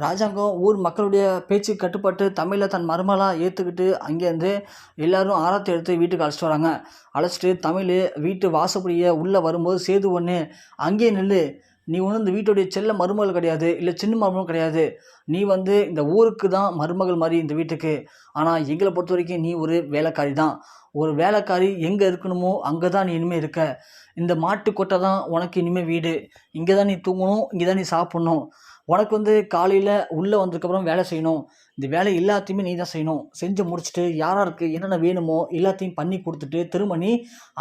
ராஜாங்கம் ஊர் மக்களுடைய பேச்சு கட்டுப்பட்டு தமிழை தன் மருமகளாக ஏற்றுக்கிட்டு அங்கேருந்து எல்லாரும் ஆராத்தி எடுத்து வீட்டுக்கு அழைச்சிட்டு வராங்க. அழைச்சிட்டு தமிழ் வீட்டு வாசப்படியை உள்ளே வரும்போது சேது ஒன்று அங்கேயே நில்லு, நீ ஒன்றும் இந்த வீட்டுடைய செல்ல மருமகள் கிடையாது, இல்லை சின்ன மருமகள் கிடையாது, நீ இந்த ஊருக்கு தான் மருமகள் மாதிரி இந்த வீட்டுக்கு. ஆனால் எங்களை பொறுத்த வரைக்கும் நீ ஒரு வேலைக்காரி தான். ஒரு வேலைக்காரி எங்கே இருக்கணுமோ அங்கே தான் நீ இனிமேல் இருக்க. இந்த மாட்டு கொட்டை தான் உனக்கு இனிமேல் வீடு. இங்கே தான் நீ தூங்கணும், இங்கே தான் நீ சாப்பிட்ணும். உனக்கு காலையில் உள்ளே வந்ததுக்கப்புறம் வேலை செய்யணும். இந்த வேலை எல்லாத்தையுமே நீ தான் செய்யணும். செஞ்சு முடிச்சுட்டு யாராருக்கு என்னென்ன வேணுமோ எல்லாத்தையும் பண்ணி கொடுத்துட்டு திரும்ப நீ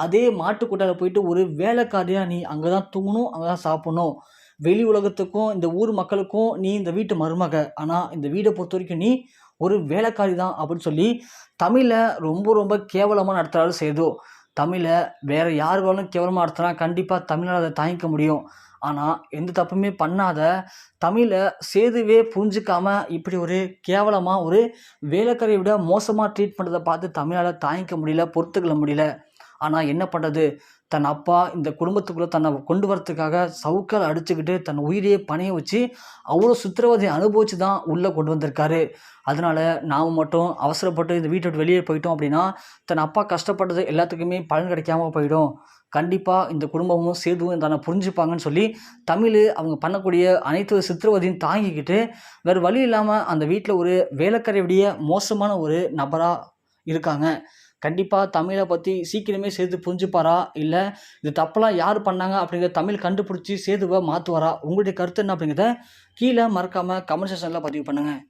அதே மாட்டுக்கொட்டாயில் போயிட்டு ஒரு வேலைக்காரியாக நீ அங்கே தான் தூங்கணும், அங்கே தான் சாப்பிட்ணும். வெளி உலகத்துக்கும் இந்த ஊர் மக்களுக்கும் நீ இந்த வீட்டு மருமக, ஆனால் இந்த வீடை பொறுத்த வரைக்கும் நீ ஒரு வேலைக்காரி தான் அப்படின்னு சொல்லி தமிழை ரொம்ப ரொம்ப கேவலமாக நடத்துகிறாரு சேது. தமிழை வேறு யார் வேணாலும் கேவலமாக நடத்துனா கண்டிப்பாக தமிழால் அதை தாங்கிக்க முடியும். ஆனால் எந்த தப்புமே பண்ணாத தமிழை சேதுவே புரிஞ்சிக்காம இப்படி ஒரு கேவலமாக ஒரு வேலைக்காரியை விட மோசமாக ட்ரீட் பண்ணுறதை பார்த்து தமிழால் தாங்கிக்க முடியல, பொறுத்துக்கொள்ள முடியல. ஆனால் என்ன பண்ணுறது, தன் அப்பா இந்த குடும்பத்துக்குள்ளே தன்னை கொண்டு வரத்துக்காக சவுக்கால் அடிச்சுக்கிட்டு தன் உயிரையே பணைய வச்சு அவ்வளோ சித்திரவதை அனுபவித்து தான் உள்ளே கொண்டு வந்திருக்காரு. அதனால் நாம் மட்டும் அவசரப்பட்டு இந்த வீட்டை விட்டு வெளியே போயிட்டோம் அப்படின்னா தன் அப்பா கஷ்டப்பட்டது எல்லாத்துக்குமே பலன் கிடைக்காம போயிடும். கண்டிப்பாக இந்த குடும்பமும் சேதுவும் தன்னை புரிஞ்சுப்பாங்கன்னு சொல்லி தமிழ் அவங்க பண்ணக்கூடிய அனைத்து சித்திரவதையும் தாங்கிக்கிட்டு வேறு வழி இல்லாமல் அந்த வீட்டில் ஒரு வேலைக்காரை விட மோசமான ஒரு நபராக இருக்காங்க. கண்டிப்பாக தமிழை பற்றி சீக்கிரமே சேது புரிஞ்சுப்பாரா, இல்லை இது தப்பெல்லாம் யார் பண்ணாங்க அப்படிங்கிறத தமிழ் கண்டுபிடிச்சி சேதுவை மாற்றுவாரா? உங்களுடைய கருத்து என்ன அப்படிங்கிறத கீழே மறக்காமல் கமெண்ட் செக்ஷனில் பதிவு பண்ணுங்கள்.